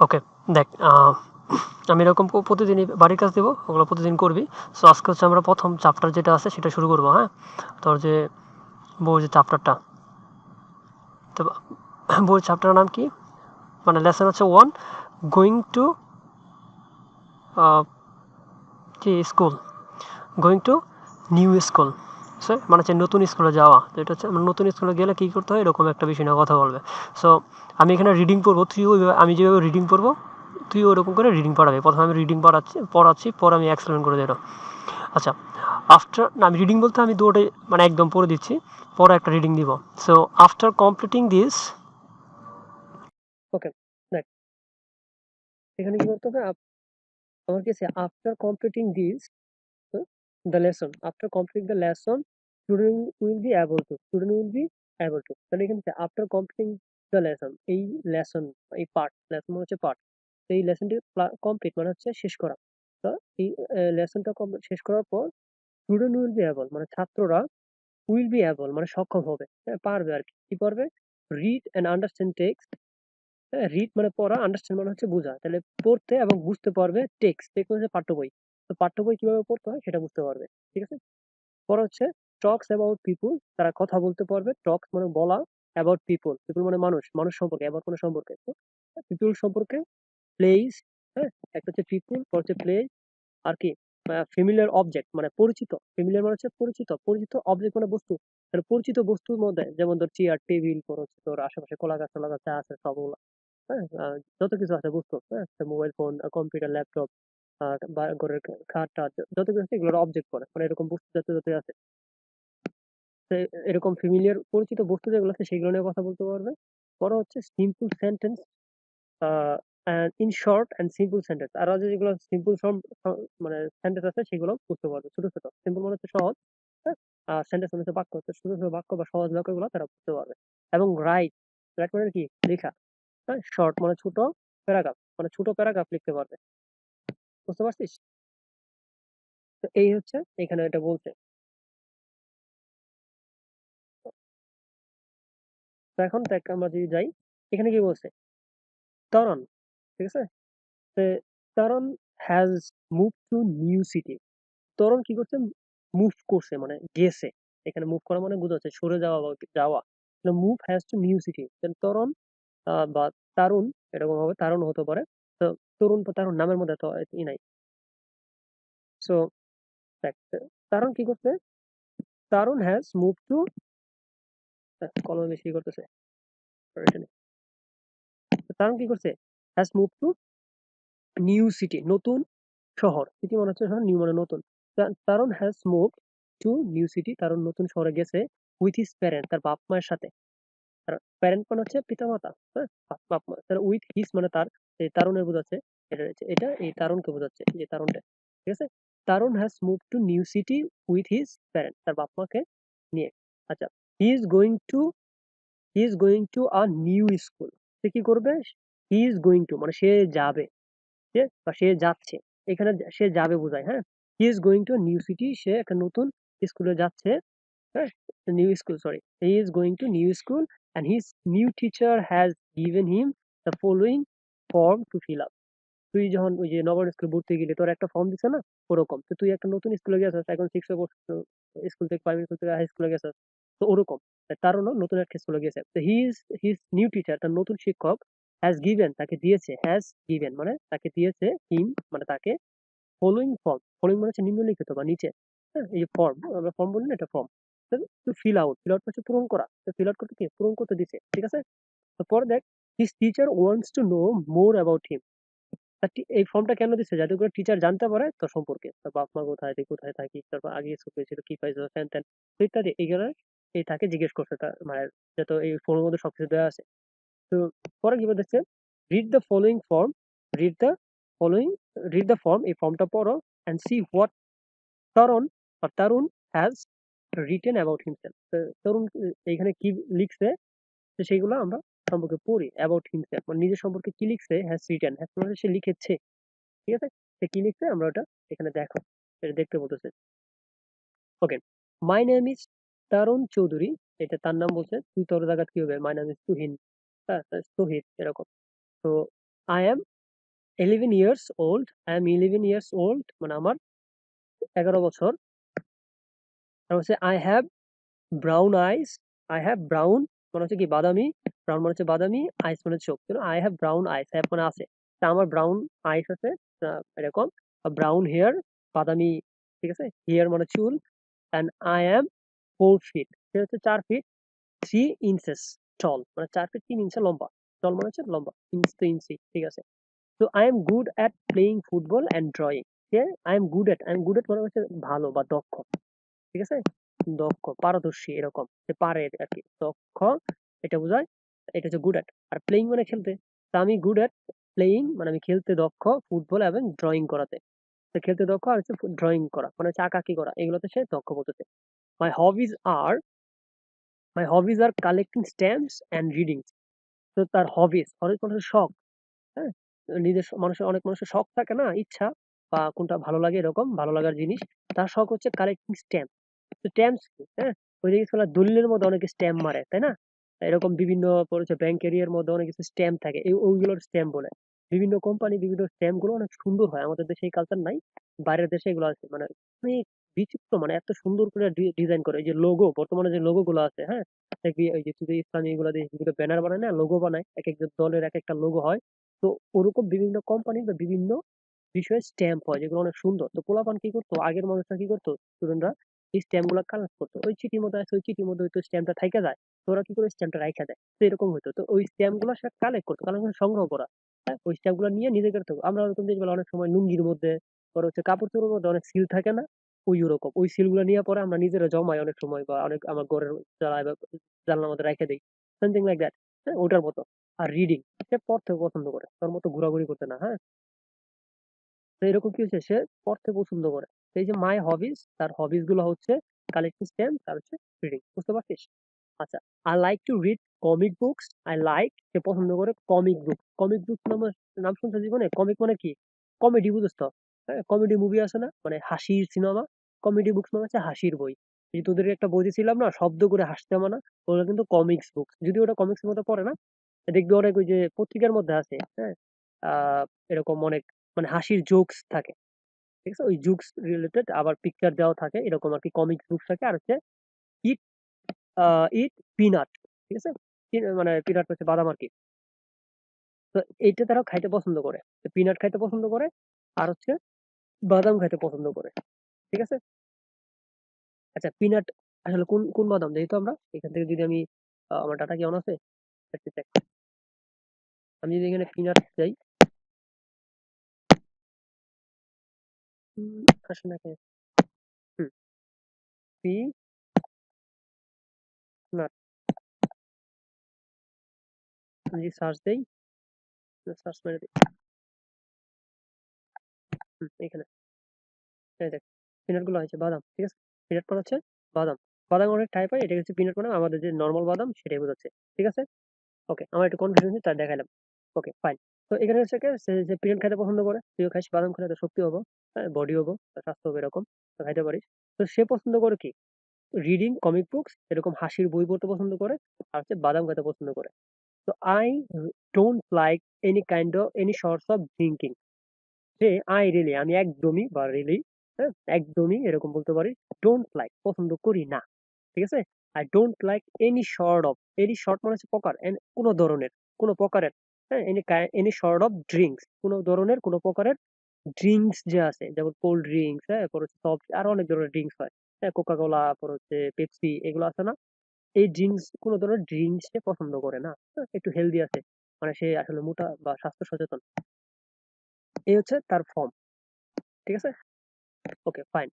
ওকে, দেখ আমি এরকম প্রতিদিনই বাড়ির কাজ দেবো, ওগুলো প্রতিদিন করবি। সো আজকে হচ্ছে আমরা প্রথম চ্যাপ্টার যেটা আছে সেটা শুরু করবো, হ্যাঁ? তোর যে বই যে চ্যাপ্টারটা, তো বই চ্যাপ্টারের নাম কি, মানে লেসন হচ্ছে 1, গোয়িং টু কি school, going to new school. So মানে হচ্ছে নতুন স্কুলে যাওয়া। তো এটা হচ্ছে মানে নতুন স্কুলে গেলে কী করতে হয়, এরকম একটা বিষয় নিয়ে কথা বলবে। সো আমি এখানে রিডিং পড়বো, তুইও আমি যেভাবে রিডিং পড়বো তুই ওরকম করে রিডিং পড়াবি। প্রথমে আমি রিডিং পড়াচ্ছি, পরে আমি এক্সপ্লেন করে দেবো। আচ্ছা, আফটার না, আমি রিডিং বলতে আমি দুটোই মানে একদম পড়ে দিচ্ছি, পরে একটা রিডিং দিব। সো আফটার কমপ্লিটিং দিস, ওকে, দেখ এখানে কি করতে হবে, আমার কি আছে, after completing this the lesson, after completing the lesson student will be able to, তাহলে এখানে after completing the lesson, এই লেসন, এই পার্ট, লেসন মানে হচ্ছে পার্ট, এই লেসনটি কমপ্লিট মানে হচ্ছে শেষ করা। তো এই লেসনটা শেষ করার পর স্টুডেন্ট উইল বি এবল মানে ছাত্ররা উইল বি এবল মানে সক্ষম হবে, হ্যাঁ, পারবে আর কি। কি পারবে, রিড অ্যান্ড আন্ডারস্ট্যান্ড টেক্সট, হ্যাঁ, রিড মানে পড়া, আন্ডারস্ট্যান্ড মানে হচ্ছে বোঝা, তাহলে পড়তে এবং বুঝতে পারবে টেক্সট, টেক্সট মানে হচ্ছে পাঠ্য বই। তো পাঠ্য বই কিভাবে পড়তে হয় সেটা বুঝতে পারবে, ঠিক আছে। পরে হচ্ছে টক্স অ্যাবাউট পিপুল, তারা কথা বলতে পারবে, টক্স মানে বলা, অ্যাবাউট পিপুল, পিপুল মানে মানুষ, মানুষ সম্পর্কে, অ্যাবাউট মানে সম্পর্কে, তো পিপুল সম্পর্কে, প্লেস, হ্যাঁ, একটা হচ্ছে পিপুল, পর হচ্ছে প্লেস, আর কি ফ্যামিলিয়ার অবজেক্ট মানে পরিচিত, ফ্যামিলিয়ার মানে হচ্ছে পরিচিত, পরিচিত অবজেক্ট মানে বস্তু, তাহলে পরিচিত বস্তুর মধ্যে যেমন ধর চেয়ার টেবিল, পর হচ্ছে তোর আশেপাশে কলা গাছ টলা গাছ যা আছে সবগুলো, হ্যাঁ, যত কিছু আছে বস্তু, হ্যাঁ, মোবাইল ফোন, কম্পিউটার, ল্যাপটপ, বা ঘরের খাট টাট যত কিছু আছে এগুলোর অবজেক্ট পড়ে, মানে এরকম বস্তু যত যত আছে, তো এরকম ফ্যামিলিয়ার পরিচিত বস্তু যেগুলো আছে সেগুলো নিয়ে কথা বলতে পারবে। পরে হচ্ছে simple sentence, in short and simple sentence, আর যেগুলো সিম্পল মানে সেন্টেন্স আছে সেগুলো বুঝতে পারবে, ছোট ছোট, সিম্পল মানে হচ্ছে সহজ, হ্যাঁ, আর সেন্টেন্স মানে হচ্ছে বাক্য, হচ্ছে ছোট ছোট বাক্য বা সহজ বাক্যগুলো তারা বুঝতে পারবে। এবং রাইট, রাইট মানে কি, লেখা, হ্যাঁ, শর্ট মানে ছোট, প্যারাগ্রাফ মানে ছোট প্যারাগ্রাফ লিখতে পারবে, বুঝতে পারছিস? তো এই হচ্ছে এখানে এটা বলছে। তো এখন দেখ আমরা যদি যাই, এখানে কি বলছে, তরণ, ঠিক আছে, তরণ has move to new city, তরণ কি করছে, মুভ করছে মানে গেছে, এখানে মুভ করা মানে বোঝাচ্ছে সরে যাওয়া বা যাওয়া, move has to new city, তরণ বা তারুণ, এরকম হবে, তারুণ হতে পারে। তো তরুণ বা তারুণ নামের মধ্যে তো ই নাই। সো দেখ, তারুণ কি করছে, তারুণ হ্যাজ মুভ টু, কলম বেশি করতেছে, এটা নেই। তারুণ কি করছে, has move to new city, নতুন শহর, সিটি মানে হচ্ছে শহর, নিউ মানে নতুন। Tarun has move to new city, Tarun নতুন শহরে গেছে, উইথ হিজ প্যারেন্ট, তার বাপ মায়ের সাথে। আর প্যারেন্ট মানে হচ্ছে পিতা মাতা, হ্যাঁ, বাপ মা, তার উইথ হিজ মানে তার, এই তারুণের বোঝাচ্ছে, এটা এই তারুণকে বোঝাচ্ছে, যে তারুণটা, ঠিক আছে। Tarun has move to new city with his parent, তার বাপ মাকে নিয়ে। আচ্ছা, he is going to, he is going to a new school, সে কি করবে, হি ইজ গোয়িং টু মানে সে যাবে, সে বা সে যাচ্ছে, এখানে সে যাবে বোঝায়, হ্যাঁ। He is going to new city, সে একটা নতুন স্কুলে যাচ্ছে, হ্যাঁ, new school, sorry, he is going to new school and his new teacher has given him the following form to fill up. তুই যখন ওই যে নবম স্কুলে ভর্তি গেলি, তোর একটা ফর্ম দিছে না, ওরকম, তো তুই একটা নতুন স্কুলে গেছিস, এখন সিক্সে পড়ছিস, স্কুল থেকে প্রাইমারি স্কুল থেকে হাই স্কুলে গেছিস, তো ওরকম তারও নতুন একটা স্কুলে গেছে, তো হিজ নিউ টিচার, তার নতুন শিক্ষক, হ্যাজ গিভেন তাকে দিয়েছে, হ্যাজ গিভেন মানে তাকে দিয়েছে, হিম মানে তাকে, ফলোইং ফর্ম, ফলোইং মানে হচ্ছে নিম্নলিখিত বা নিচে, হ্যাঁ, এই যে ফর্ম, আমরা ফর্ম বলি না, এটা form, to fill out, fill out হচ্ছে পূরণ করা, তো ফিল আউট করতে কি, পূরণ করতে দিছে, ঠিক আছে। তো পরে দেখ, his teacher wants to know more about him, এই ফর্মটা কেন দিচ্ছে, যাতে করে টিচার জানতে পারে তোর সম্পর্কে, তোর বাপ মা কোথায়, তুই কোথায় থাকিস, তারপর আগে স্কুল পেয়েছিল, কি পাইছো, ফ্যান ত্যান, তো ইত্যাদি, এইগুলো এই তাকে জিজ্ঞেস করছে, তার মানে যত এই ফর্মের মধ্যে সবকিছু দেওয়া আছে। তো পরে কি বলতেছে, read the following form, read the following, read the form, এই ফর্মটা পড়ো, অ্যান্ড সি হোয়াট তরুণ বা Tarun has written about himself, Tarun এইখানে কি লিখছে, তো সেইগুলো আমরা সম্পর্কে পড়ি, অ্যাবাউট হিমসেলফ মানে নিজের সম্পর্কে কি লিখছে, হ্যাজ রিটেন, হ্যাজ মানে সে লিখেছে, ঠিক আছে। সে কি লিখছে আমরা ওটা এখানে দেখো, এটা দেখতে বলতেছে। Okay, my name is Tarun Chowdhury, এটা তার নাম বলছে, তুই তোর জায়গা কি হবে, মাই নেম ইজ তুহিন, হ্যাঁ, তহিদ এরকম। তো I am 11 years old, I am 11 years old মানে আমার 11 বছর। আর হচ্ছে I have brown eyes, I have brown মানে হচ্ছে কি বাদামি, ব্রাউন মানে হচ্ছে বাদামি, আইস মানে চোখ, I have brown eyes, have মানে আছে, তা আমার ব্রাউন আইস আছে, এরকম ব্রাউন হেয়ার, বাদামি, ঠিক আছে, হেয়ার মানে চুল, অ্যান্ড আই এম 4 ফিট, সে হচ্ছে 4 ফিট 3 ইঞ্চেস টল, মানে 4 ফিট 3 ইঞ্চি লম্বা, টল মানে হচ্ছে লম্বা, ইঞ্চ তো ইঞ্চি, ঠিক আছে। তো I am good at playing football and drawing, I am good at, I am good at মানে হচ্ছে ভালো বা দক্ষ, ঠিক আছে, দক্ষ পারদর্শী এরকম, যে পারে আর কি, দক্ষ এটা বোঝায়, এটা হচ্ছে গুড অ্যাট। আর প্লেইং মানে খেলতে, তা আমি গুড অ্যাট প্লেইং মানে আমি খেলতে দক্ষ, ফুটবল এবং ড্রয়িং করাতে, তো খেলতে দক্ষ আর হচ্ছে ড্রয়িং করা মানে হচ্ছে আঁকাকি করা, এগুলোতে সে দক্ষ বলতেছে। My hobbies are, my hobbies are collecting stamps and reading. তো তার হবিজ, হবিজ মানে হচ্ছে শখ, হ্যাঁ, নিজের মানুষের, অনেক মানুষের শখ থাকে না, ইচ্ছা বা কোনটা ভালো লাগে, এরকম ভালো লাগার জিনিস, তার শখ হচ্ছে কালেক্টিং স্ট্যাম্প। তো স্ট্যাম্পস কি, হ্যাঁ, ওই যে খেলা দলিলের মধ্যে অনেকে স্ট্যাম্প মারে, তাই না, এরকম বিভিন্ন পরিচয় ব্যাংক এরিয়ার মধ্যে অনেক কিছু স্ট্যাম্প থাকে, এই ওইগুলোর স্ট্যাম্প বলে। বিভিন্ন কোম্পানি বিভিন্ন স্ট্যাম্প গুলো অনেক সুন্দর হয়, আমাদের দেশে এই কালচার নাই, বাইরের দেশে এগুলো আছে, মানে অনেক বিচিত্র, মানে এত সুন্দর করে ডিজাইন করে, এই যে লোগো, বর্তমানে যে লোগো গুলো আছে, হ্যাঁ, দেখবি ওই যে তুই ইসলামী এগুলো দিয়ে ব্যানার বানায় না, লোগো বানায়, এক এক দলের এক একটা লোগো হয়। তো ওরকম বিভিন্ন কোম্পানি বা বিভিন্ন বিষয়ে স্ট্যাম্প হয় যেগুলো অনেক সুন্দর। তো পোলাপান কি করতো, আগের মানুষরা কি করতো, স্টুডেন্টরা এই স্ট্যাম্প গুলা কালেক্ট করতো, ওই চিঠির মধ্যে আছে, ওই চিঠির মধ্যে হয়তো স্ট্যাম্পটা থাইকা যায়, তো ওরা কি করে স্ট্যাম্পটা রাইখা দেয়, তো এরকম হতো। তো ওই স্ট্যাম্প গুলো সে কালেক্ট করতো, কালেক্ট করে সংগ্রহ করা, হ্যাঁ, ওই স্ট্যাম্প গুলো নিয়ে নিজে করতে হবে। আমরা ওরকম দেখবো অনেক সময় লুঙ্গির মধ্যে, পরে হচ্ছে কাপড় চোপড়ের মধ্যে অনেক সিল থাকে না, ওই ওরকম ওই সিল গুলো নিয়ে পরে আমরা নিজেরা জমাই অনেক সময়, বা অনেক আমার ঘরের জ্বালায় বা জানলার মধ্যে রেখে দিই, সামথিং লাইক দ্যাট, হ্যাঁ, ওটার মতো। আর রিডিং, সে পড়তে পছন্দ করে, তোর মতো ঘোরাঘুরি করতে না, হ্যাঁ। তো এরকম কি হচ্ছে, সে পড়তে পছন্দ করে। তো এই যে মাই হবিস, তার হবিস গুলো হচ্ছে কালেক্টিং স্ট্যাম্প, তার হচ্ছে রিডিং, বুঝতে পারছিস? আচ্ছা, I like to read comic books, I like, সে পছন্দ করে কমিক বুক, কমিক বুক নাম, নাম শুনছে জীবনে? কমিক মানে কি, কমেডি, বুঝছ তো, হ্যাঁ, কমেডি মুভি আছে না, মানে হাসির সিনেমা, কমেডি বুকস মানে হচ্ছে হাসির বই। এই যে তোদের একটা বই দিয়েছিলাম না, শব্দ করে হাসতে মানা, ওগুলো কিন্তু কমিক্স বুক, যদি ওটা কমিক্স এর মধ্যে পড়ে না, দেখবি অনেক ওই যে পত্রিকার মধ্যে আছে, হ্যাঁ, আহ এরকম অনেক মানে হাসির জোকস থাকে, ঠিক আছে, ওই জোকস রিলেটেড আবার পিকচার দেওয়া থাকে, এরকম আর কি কমিক্স বুকস থাকে। আর হচ্ছে ইট, ইট পিনাট, ঠিক আছে, মানে পিনাট হচ্ছে বাদাম আর কি। তো এইটা তারা খাইতে পছন্দ করে, পিনাট খাইতে পছন্দ করে, আর হচ্ছে বাদাম খাইতে পছন্দ করে, ঠিক আছে। আচ্ছা, পিনাট আসলে কোন কোন বাদাম, যেহেতু আমরা এখান থেকে যদি আমি আমার ডাটা কি অন আছে, একটু check। আমি যদি এখানে পিনাট যাই, আসে না কেন, পিনাট, আমি যদি সার্চ দেই, সার্চ মেরে দিই, এখানে এই দেখ, পিনাট গুলো হয়েছে বাদাম, ঠিক আছে, পিনাট মানে হচ্ছে বাদাম, বাদাম অনেক টাইপ হয়, এটা হচ্ছে পিনাট মানে আমাদের যে নর্মাল বাদাম সেটাই বোঝাচ্ছে, ঠিক আছে। ওকে, আমার একটু কনফিউশন হচ্ছে, তাই দেখাইলাম। ওকে, ফাইন। তো এখানে হচ্ছে কি, সে যে পিনাট খাইতে পছন্দ করে, তুইও খাইস, বাদাম খেলে তো শক্তি হবো, হ্যাঁ, বডি হবো, স্বাস্থ্য হবে, এরকম তো খাইতে পারিস। তো সে পছন্দ করে কি, রিডিং কমিক বুকস, এরকম হাসির বই পড়তে পছন্দ করে, আর হচ্ছে বাদাম খেতে পছন্দ করে। তো I don't like any kind of any sorts of drinking, যে আই রিয়েলি আমি একদমই বা রিয়েলি, হ্যাঁ, একদমই এরকম বলতে পারি, ডোন্ট লাইক পছন্দ করি না, ঠিক আছে। I don't like any sort of, any short মানে হচ্ছে প্রকার, কোনো ধরনের, কোনো প্রকারের, হ্যাঁ, এনি সর্ট অফ ড্রিঙ্কস, কোনো ধরনের কোনো প্রকারের ড্রিঙ্কস যে আছে, যেমন কোল্ড ড্রিঙ্কস, হ্যাঁ, পর হচ্ছে সফট, আরো অনেক ধরনের ড্রিঙ্কস হয়, হ্যাঁ, কোকা কোলা, পর হচ্ছে পেপসি, এগুলো আছে না, এই ড্রিঙ্কস, কোনো ধরনের ড্রিঙ্কস সে পছন্দ করে না, হ্যাঁ, একটু হেলদি আছে, মানে সে আসলে মোটা বা স্বাস্থ্য সচেতন, এই হচ্ছে তার ফর্ম, ঠিক আছে। Okay, fine.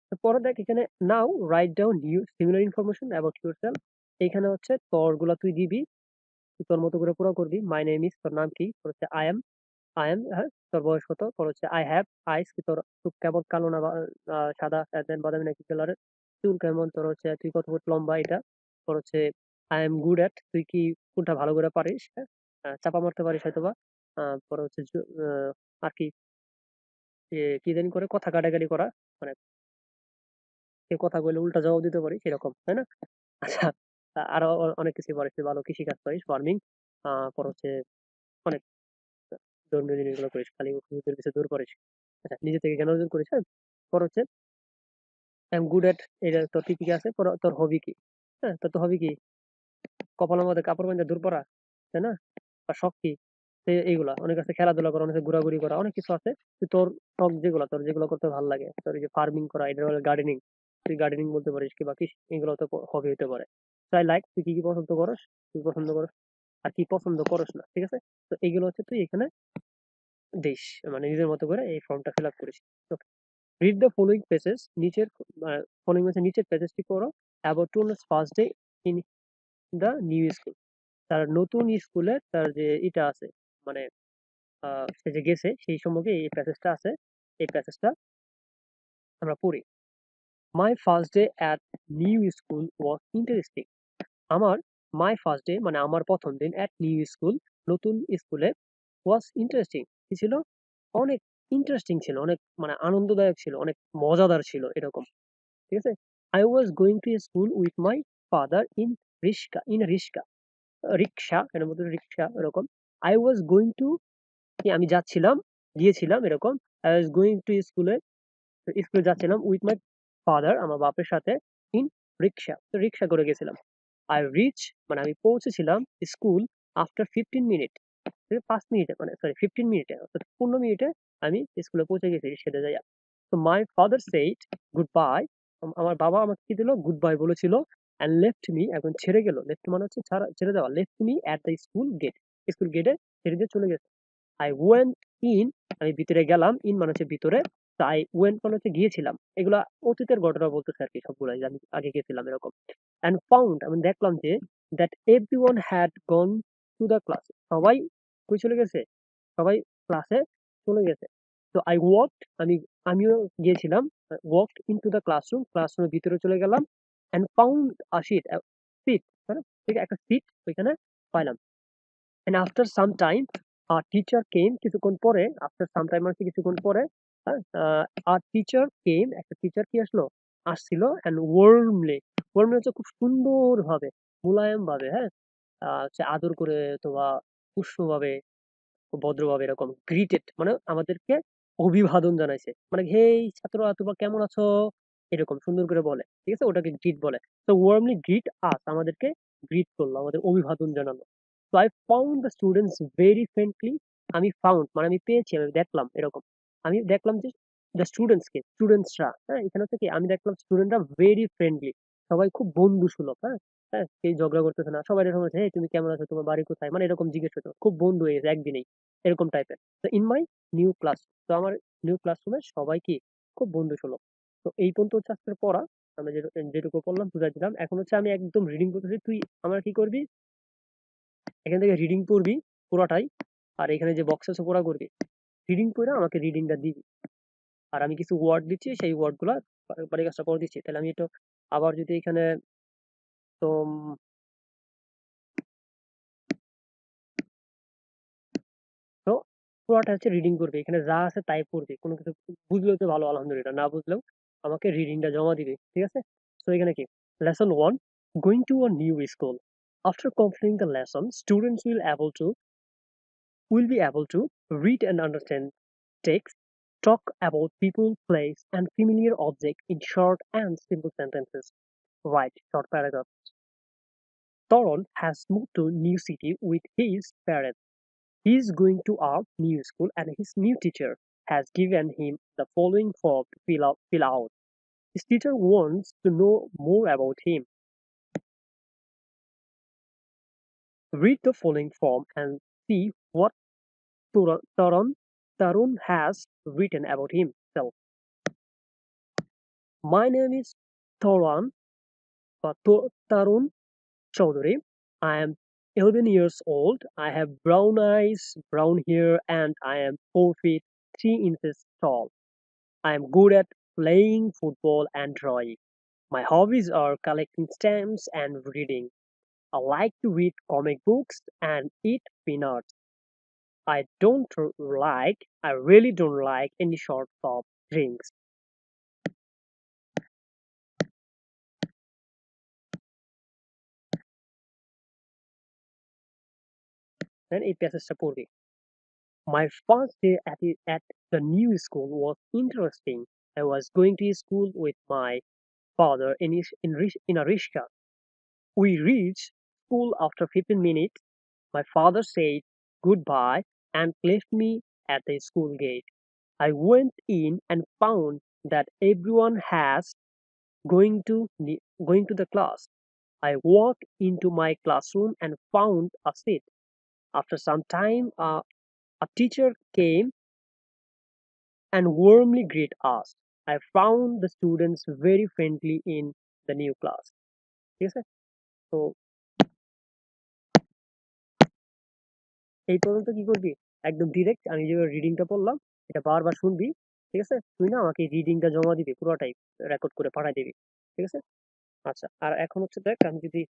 তো পরে দেখ এখানে, now write down new similar information about yourself, এইখানে হচ্ছে তোর গুলা তুই দিবি, তুই তোর মতো করে পুরো করবি। মাই নেম ইজ, তোর নাম কি, তোর হচ্ছে আই এম, আই এম, হ্যাঁ, তোর বয়স কত, তোর হচ্ছে আই হ্যাভ আইস, কি তোর চোখ কেমন, কালো না সাদা, দেন বাদামি নাকি কালারের, চুল কেমন, তোর হচ্ছে তুই কত ফুট লম্বা, এটা, তোর হচ্ছে আই এম গুড অ্যাট, তুই কি কোনটা ভালো করে পারিস, হ্যাঁ, চাপা মারতে পারিস হয়তোবা, পরে হচ্ছে আর কি, কি জানি করে কথা কাটাকাটি করা, মানে কেউ কথা বলে উল্টা জবাব দিতে পারি সেরকম, তাই না? আচ্ছা, আরো অনেক কিছু পারিস, তুই ভালো কৃষি কাজ পারিস, ফার্মিং, পর হচ্ছে অনেক ধর্মীয় জিনিসগুলো করিস, খালি হুজুরের পিছে দৌড় করিস। আচ্ছা, নিজে থেকে জ্ঞান অর্জন করিস, হ্যাঁ? পর হচ্ছে আই এম গুড এট, এটা তোর কি কি আছে, পর তোর হবি কি? হ্যাঁ, তোর তো হবি কি? কপালের মধ্যে কাপড় বাঁধা দূর পড়া, তাই না? বা শখ কি? এইগুলা অনেক আছে, খেলাধুলা করা, অনেক আছে ঘোরাঘুরি করা, অনেক কিছু আছে। তোর শখ যেগুলো, তোর যেগুলো করতে ভালো লাগে, তোর এই যে ফার্মিং করা, এটা হলো গার্ডেনিং, তুই গার্ডেনিং বলতে পারিস, কিংবা কৃষি, এগুলো তো হবি হতে পারে। তাই লাইক, তুই কি কি পছন্দ করস, তুই পছন্দ করস আর কি পছন্দ করস না, ঠিক আছে? তো এইগুলো হচ্ছে তুই এখানে দিস, মানে নিজের মতো করে এই ফর্মটা ফিল আপ করিস। রিড দ্য ফলোইং পেজেস, নিচের ফলোইং মানে নিচের পেজেসটি পড়ো। About to first day in the new school, তার নতুন স্কুলে তার যে এটা আছে, মানে সে যে গেছে সেই সম্পর্কে এই প্যাসেজটা আছে, এই প্যাসেজটা আমরা পড়ি। My first day at new school was interesting. আমার মাই ফার্স্ট ডে মানে আমার প্রথম দিন অ্যাট নিউ স্কুল, নতুন স্কুলে, ওয়াজ ইন্টারেস্টিং কি ছিল, অনেক ইন্টারেস্টিং ছিল, অনেক মানে আনন্দদায়ক ছিল, অনেক মজাদার ছিল এরকম, ঠিক আছে? I was going to school with my father in rickshaw, rickshaw এর মধ্যে রিক্সা এরকম। আই ওয়াজ গোয়িং টু, আমি যাচ্ছিলাম, গিয়েছিলাম এরকম। আই ওয়াজ গোয়িং টু স্কুলে, স্কুলে যাচ্ছিলাম উইথ মাই ফাদার আমার বাপের সাথে, ইন রিক্সা, তো রিক্সা করে গেছিলাম। আই রিচ মানে আমি পৌঁছেছিলাম স্কুল আফটার 15 মিনিট, 5 মিনিটে, মানে সরি 15 মিনিটে, অর্থাৎ 15 মিনিটে আমি স্কুলে পৌঁছে গেছি সেটা যাইয়া। তো my father said goodbye, আমার বাবা আমাকে কি দিল, গুড বাই বলেছিল, অ্যান্ড লেফট মি, এখন ছেড়ে গেল, লেফট মানে হচ্ছে ছেড়ে দেওয়া, left me at the school gate, school গেটে ছেড়ে দিয়ে চলে গেছে। আই ওয়েন্ট ইন, আমি ভিতরে গেলাম, ইন মানে হচ্ছে ভিতরে, তো আই ওয়েন্ট মানে হচ্ছে গিয়েছিলাম, এগুলা অতীতের ঘটনা বলতেছে আর কি সবগুলাই, যে আমি আগে গেছিলাম এরকম। অ্যান্ড ফাউন্ড, আমি দেখলাম যে that everyone had gone to the class, সবাই কই চলে গেছে, সবাই ক্লাসে চলে গেছে। তো আই ওয়াকড, আমিও গিয়েছিলাম, ওয়াকড ইনটু দ্য ক্লাসরুম, ক্লাসরুমের ভিতরে চলে গেলাম। অ্যান্ড ফাউন্ড আ সিট, হ্যাঁ, ঠিক একটা সিট ওইখানে পাইলাম। And after some time, our teacher came, কিছুক্ষণ পরে, after some time মানে কিছুক্ষণ পরে, হ্যাঁ, our teacher came, একটা টিচার কি আসলো, আসছিল, and warmly হচ্ছে খুব সুন্দর ভাবে, মোলায়েম ভাবে, হ্যাঁ, হচ্ছে আদর করে, অথবা উষ্ণভাবে, ভদ্রভাবে এরকম গ্রিটেড মানে আমাদেরকে অভিবাদন জানাইছে, মানে হেই ছাত্ররা তোমরা কেমন আছো, এরকম সুন্দর করে বলে, ঠিক আছে, ওটাকে গ্রিট বলে। তো ওয়ার্মলি গ্রিট আস, আমাদেরকে গ্রিট করলো, আমাদের অভিবাদন জানালো। তো I found the students very friendly, আমি ফাউন্ড মানে আমি পেয়েছি, আমি দেখলাম এরকম, আমি দেখলাম যে দ্য স্টুডেন্টসকে, স্টুডেন্টসরা, হ্যাঁ, এখানে থেকে আমি দেখলাম স্টুডেন্টরা ভেরি ফ্রেন্ডলি, সবাই খুব বন্ধু সুলভ, হ্যাঁ, হ্যাঁ, কেউ ঝগড়া করতেছে না, সবাই এরকম হচ্ছে, hey, তুমি কেমন আছো, তোমার বাড়ি কোথায়, মানে এরকম জিজ্ঞেস করতে, খুব বন্ধু হয়ে গেছে একদিনেই, এরকম টাইপের। তো ইন মাই নিউ ক্লাস, তো আমার নিউ ক্লাসরুমে সবাই কি খুব বন্ধু সুলভ। তো এই পর্যন্ত হচ্ছে আজকের পড়া, আমি যেটুকু পড়লাম বুঝাই দিলাম। এখন হচ্ছে আমি একদম রিডিং করতেছি, তুই আমার কি করবি, এখান থেকে রিডিং পড়বি পুরাটাই, আর এখানে যে বক্স আছে পুরা করবি, রিডিং পড়ে আমাকে রিডিংটা দিবি, আর আমি কিছু ওয়ার্ড দিচ্ছি, সেই ওয়ার্ড গুলা বাড়ি কাজটা করে দিচ্ছি। তাহলে আমি একটু আবার যদি এখানে, তো তো পুরোটা হচ্ছে রিডিং করবে, এখানে যা আছে তাই পড়বে, কোনো কিছু বুঝলে তো ভালো, আলহামদুলিল্লাহ, না বুঝলেও আমাকে রিডিংটা জমা দিবে, ঠিক আছে? তো এখানে কি, lesson one, going to a new school, after completing the lesson students will be able to read and understand text, talk about people, place, and familiar objects in short and simple sentences, write short paragraphs. Toron has moved to new city with his parents. He is going to a new school and his new teacher has given him the following form to fill out. His teacher wants to know more about him. Read the following form and see what Tarun has written about himself. My name is Taran Tarun Chaudhary. I am 11 years old. I have brown eyes, brown hair, and I am 4 feet 3 inches tall. I am good at playing football and drawing. My hobbies are collecting stamps and reading. I like to read comic books and eat peanuts. I really don't like any sort of drinks. And এই প্যাসেজটা পড়বি। My first day at the new school was interesting. I was going to school with my father in a rickshaw. We reached school after 15 minutes. My father said goodbye and left me at the school gate. I went in and found that everyone has going to the class. I walked into my classroom and found a seat. After some time, a teacher came and warmly greeted us. I found the students very friendly in the new class. ঠিক আছে? তো এই পর্যন্ত কি করবি? একদম direct আমি যে রিডিংটা পড়লাম এটা বারবার শুনবি। ঠিক আছে? তুই না আমাকে রিডিংটা জমা দিবি পুরোটাই রেকর্ড করে পাঠায় দিবি। ঠিক আছে? আচ্ছা। আর এখন হচ্ছে দেখ আমি যদি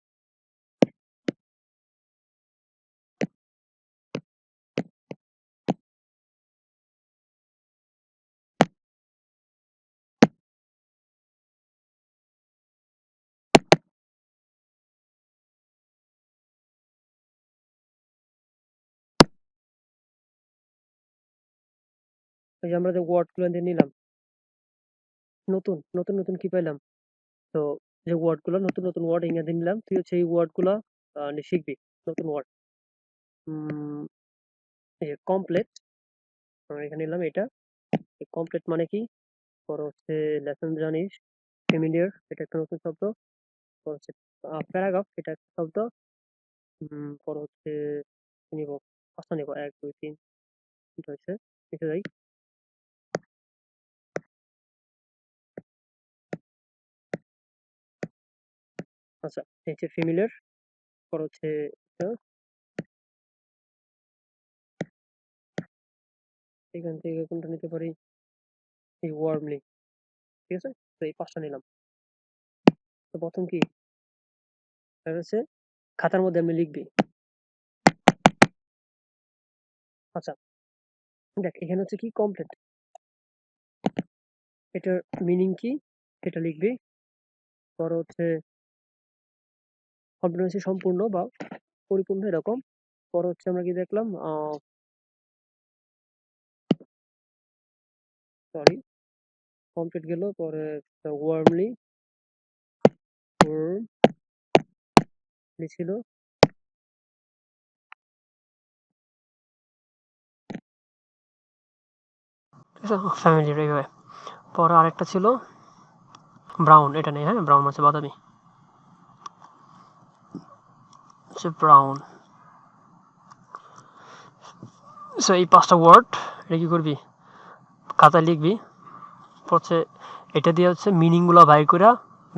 ওই যে আমরা যে ওয়ার্ডগুলো দিয়ে নিলাম নতুন কি পাইলাম? তো যে ওয়ার্ডগুলো নতুন ওয়ার্ড ইংরেজি নিলাম তুই হচ্ছে এই ওয়ার্ডগুলো শিখবি নতুন ওয়ার্ড। এই যে কমপ্লেট আমরা এখানে নিলাম এটা। কমপ্লেট মানে কি? পর হচ্ছে লেসন জানিস, ফ্যামিলিয়ার এটা একটা নতুন শব্দ। পর হচ্ছে প্যারাগ্রাফ এটা একটা শব্দ। পর হচ্ছে কি নিব? পাঁচটা নিব ১, ২, ৩ তিনটা হয়েছে। নিচে যাই। আচ্ছা এই হচ্ছে ফ্যামিলিয়ার। পর হচ্ছে এটা, এখান থেকে কোনটা নিতে পারি? এই ওয়ার্মলি। ঠিক আছে? তো এই ৫ টা নিলাম। তো ১ম কি? এটা হচ্ছে খাতার মধ্যে এমনি লিখবি। আচ্ছা দেখ এখানে হচ্ছে কি কমপ্লিট। এটার মিনিং কি? এটা লিখবি। পর হচ্ছে কমপ্লিট হচ্ছে সম্পূর্ণ বা পরিপূর্ণ এরকম। পর হচ্ছে আমরা কি দেখলাম? সরি কমপ্লিট গেল। পরে ওয়ার্মলি ছিল। ঠিক আছে? ফ্যামিলির এইভাবে। পরে আরেকটা ছিল ব্রাউন, এটা নেই। হ্যাঁ ব্রাউন আছে বাদামি, হচ্ছে ব্রাউন। সো এই ৫টা ওয়ার্ড এটা কি করবি? খাতায় লিখবি। হচ্ছে এটা দিয়ে হচ্ছে মিনিংগুলো বাইর করে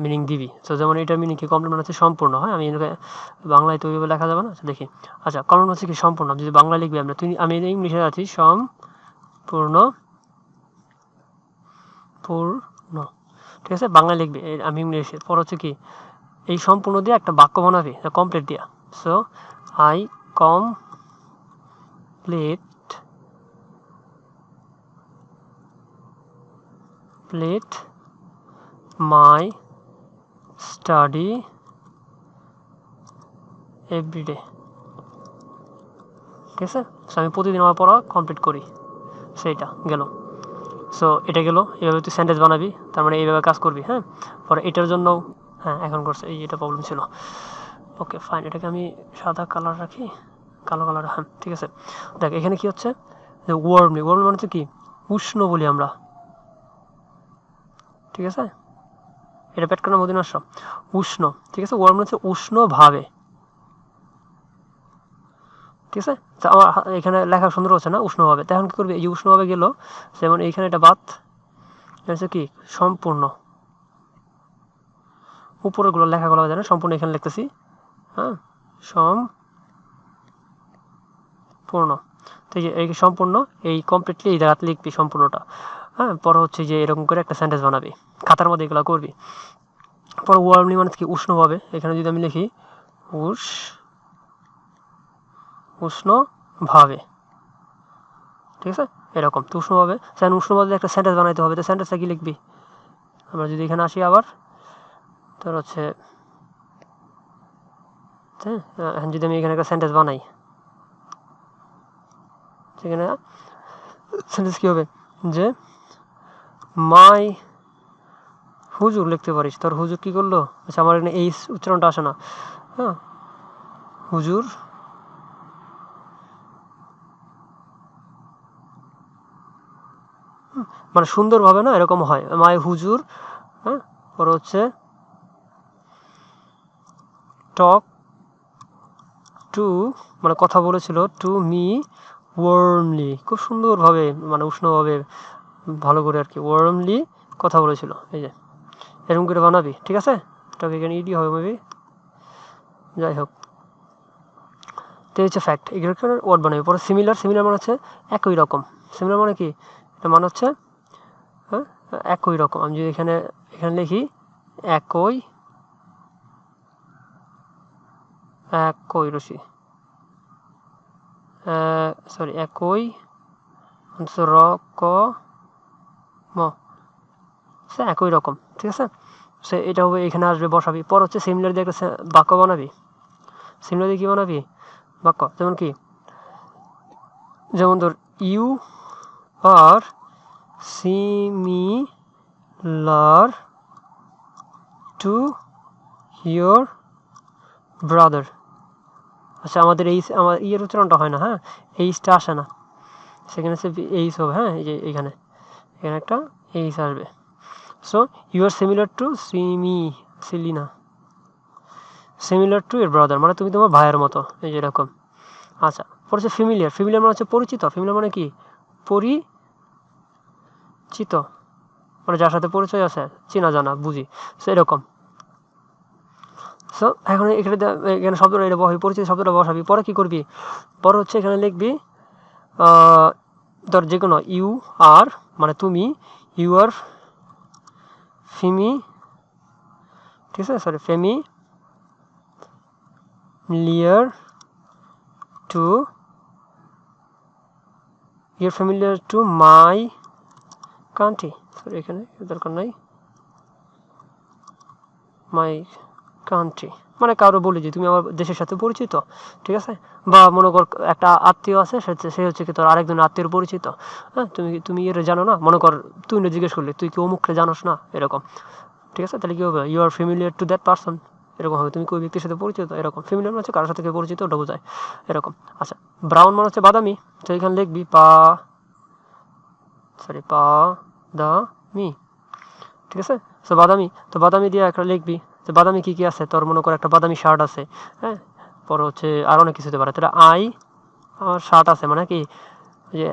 মিনিং দিবি। তো যেমন এটার মিনিং কি? কমপ্লিট মানে হচ্ছে সম্পূর্ণ। হ্যাঁ আমি বাংলায় তো ওইভাবে লেখা যাবে না। দেখি আচ্ছা কমপ্লিট হচ্ছে কি? সম্পূর্ণ। যদি বাংলায় লিখবি আমরা আমি ইংলিশে আছি সম্পূর্ণ পূর্ণ। ঠিক আছে? বাংলায় লিখবি আমি ইংলিশে। পর হচ্ছে কি? এই সম্পূর্ণ দিয়ে একটা বাক্য বানাবি কমপ্লিট দিয়া। So I complete my study every day. ঠিক আছে? সো আমি প্রতিদিন আমার পড়া কমপ্লিট করি। সেইটা গেল। সো এটা গেল। এভাবে তুই সেন্টেন্স বানাবি, তার মানে এইভাবে কাজ করবি। হ্যাঁ পরে এটার জন্য হ্যাঁ এখন করছে, এই এটা প্রবলেম ছিল। ওকে ফাইন, এটাকে আমি সাদা কালার রাখি, কালো কালার। হ্যাঁ ঠিক আছে। দেখ এখানে কি হচ্ছে? ওয়ার্মলি মানে হচ্ছে কি? উষ্ণ বলি আমরা। ঠিক আছে? এটা পেট কাটার মধ্যে আসো উষ্ণ। ঠিক আছে? ওয়ার্ম হচ্ছে উষ্ণভাবে। ঠিক আছে? তো আমার এখানে লেখা সুন্দর হচ্ছে না উষ্ণভাবে। তো এখন কি করবে? এই যে উষ্ণভাবে গেল, যেমন এইখানে এটা বাদ হচ্ছে কি? সম্পূর্ণ। উপরেগুলো লেখাগুলো যায় না, সম্পূর্ণ এখানে লিখতেছি। হ্যাঁ সম্পূর্ণ। তো এই সম্পূর্ণ এই কমপ্লিটলি এই জায়গাতে লিখবি সম্পূর্ণটা। হ্যাঁ পরে হচ্ছে যে এরকম করে একটা সেন্টেন্স বানাবি, খাতার মধ্যে এগুলো করবি। পরে ওয়ার্মলি মানে কি? উষ্ণভাবে। এখানে যদি আমি লিখি উষ্ণভাবে। ঠিক আছে? এরকম তো উষ্ণভাবে। উষ্ণভাবে একটা সেন্টেন্স বানাইতে হবে। তো সেন্টেন্সটা কি লিখবি? আমরা যদি এখানে আসি আবার, তোর হচ্ছে হ্যাঁ যদি আমি এখানে একটা সেন্টেন্স বানাই, সেখানে সেন্টেন্স কী হবে যে মাই হুজুর লিখতে পারিস, তোর হুজুর কী করলো, আচ্ছা আমার এখানে এই উচ্চারণটা আসে না, হ্যাঁ হুজুর মানে সুন্দরভাবে না এরকম হয়, মাই হুজুর, হ্যাঁ পরে হচ্ছে টক টু মানে কথা বলেছিল, টু মি ওয়ার্মলি খুব সুন্দরভাবে মানে উষ্ণভাবে ভালো করে আর কি, ওয়ার্মলি কথা বলেছিল। এই যে এরকম করে বানাবি, ঠিক আছে, এটাকে এখানে ইডি হবে মেবি, যাই হোক তো হচ্ছে ফ্যাক্ট, এগুলো ওয়ার্ড বানাবি। পরে সিমিলার, সিমিলার মানে হচ্ছে একই রকম, সিমিলার মানে কি, এটা মানে হচ্ছে হ্যাঁ একই রকম। আমি যদি এখানে এখানে লিখি একই, একই রশি সরি একই র ক ম, সে একই রকম, ঠিক আছে, সে এটা হবে এখানে আসবে বসাবি। পর হচ্ছে সিমিলার দিয়ে একটা বাক্য বানাবি, সিমিলার দিয়ে কী বানাবি বাক্য, যেমন কি, যেমন ধর you are similar to your brother. আচ্ছা আমাদের এই আমার ইয়ের উচ্চারণটা হয় না, হ্যাঁ এইচটা আসে না, সেখানে সে এইচ হবে, হ্যাঁ এই যে এখানে এখানে একটা এইচ আসবে। So you are similar to Selina, similar to your brother মানে তুমি তোমার ভাইয়ের মতো, এই যে এরকম। আচ্ছা পরে হচ্ছে ফ্যামিলিয়ার, ফ্যামিলিয়ার মানে হচ্ছে পরিচিত, ফ্যামিলিয়ার মানে কি পরিচিত, মানে যার সাথে পরিচয় আছে, চেনা জানা বুঝি, সো এরকম। সো এখন এখানে এখানে শব্দটা এটা বসাবি, পরিচিত শব্দটা বসাবি। পরে কী করবি, পরে হচ্ছে এখানে লিখবি ধর যে কোনো ইউ আর মানে তুমি, ইউ আর ফিমি, ঠিক আছে sorry familiar to your familiar to my country, sorry এখানে দরকার নাই, মাই কান্ট্রি মানে কারো বলি যে তুমি আমার দেশের সাথে পরিচিত, ঠিক আছে, বা মনে কর একটা আত্মীয় আছে, সে হচ্ছে কি তোর আরেকজন আত্মীয়ের পরিচিত, হ্যাঁ তুমি তুমি এর জানো না, মনে কর তুই না জিজ্ঞেস করলি তুই কি অমুককে জানোস না, এরকম, ঠিক আছে, তাহলে কী হবে, you are familiar to that person, এরকম হবে, তুমি কোই ব্যক্তির সাথে পরিচিত, এরকম। ফ্যামিলিয়ার মানে হচ্ছে কারোর সাথে কেউ পরিচিত, ওটা বোঝায়, এরকম। আচ্ছা ব্রাউন মানে হচ্ছে বাদামি, তো এখানে লিখবি পা দা মি, ঠিক আছে, সো বাদামি, তো বাদামি দিয়ে একটা লিখবি যে বাদামি কী কী আছে, তোর মনে কর একটা বাদামি শার্ট আছে, হ্যাঁ পরে হচ্ছে আর অনেক কিছু হতে পারে, তাহলে আমার শার্ট আছে মানে কি যে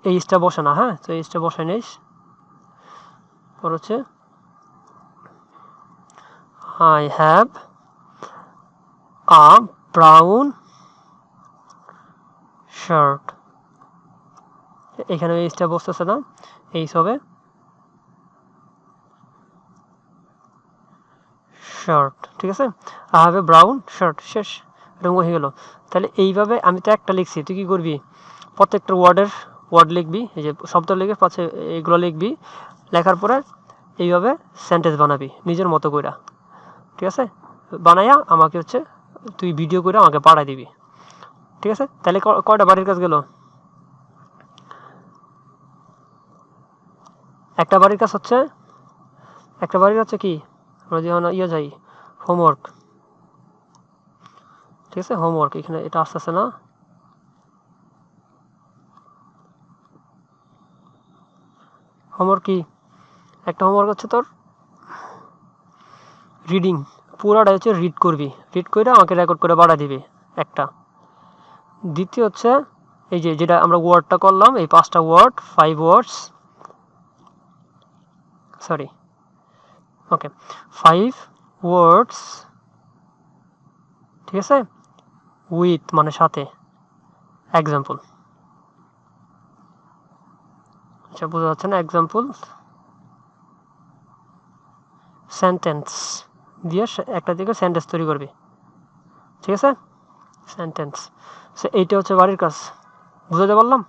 এইচটা বসে না, হ্যাঁ তো এইচটা বসে নিস। পরে হচ্ছে I have a brown shirt, এখানে এইচটা বসতেছে না, এইচ হবে শার্ট, ঠিক আছে, I have a brown shirt, শেষ, এরকম হয়ে গেল। তাহলে এইভাবে আমি তো একটা লিখছি, তুই কী করবি, প্রত্যেকটা ওয়ার্ড লিখবি, এই যে শব্দ লিখে পাচ্ছে এইগুলো লিখবি, লেখার পরে এইভাবে সেন্টেন্স বানাবি নিজের মতো কইরা, ঠিক আছে, বানাইয়া আমাকে হচ্ছে তুই ভিডিও করে আমাকে পাঠাই দিবি, ঠিক আছে। তাহলে কয়টা বাড়ির কাজ গেল, একটা বাড়ির কাজ হচ্ছে, একটা বাড়ির হচ্ছে কি, আমরা যখন যাই হোমওয়ার্ক, ঠিক আছে, হোমওয়ার্ক এখানে এটা আসতেছে না, হোমওয়ার্ক কি, একটা হোমওয়ার্ক হচ্ছে তোর রিডিং, পুরাটা হচ্ছে রিড করবি, রিড করে আমাকে রেকর্ড করে পাঠা দিবি একটা। দ্বিতীয় হচ্ছে এই যে যেটা আমরা ওয়ার্ডটা করলাম, এই 5টা ওয়ার্ড 5 ওয়ার্ডস সরি ওকে 5 ওয়ার্ডস, ঠিক আছে, উইথ মানে সাথে এক্সাম্পল, আচ্ছা বোঝা যাচ্ছে না, এক্সাম্পল সেন্টেন্স দিয়ে একটা দিকে সেন্টেন্স তৈরি করবি, ঠিক আছে, সেন্টেন্স। সো এইটা হচ্ছে বাড়ির কাজ, বুঝাতে পারলাম।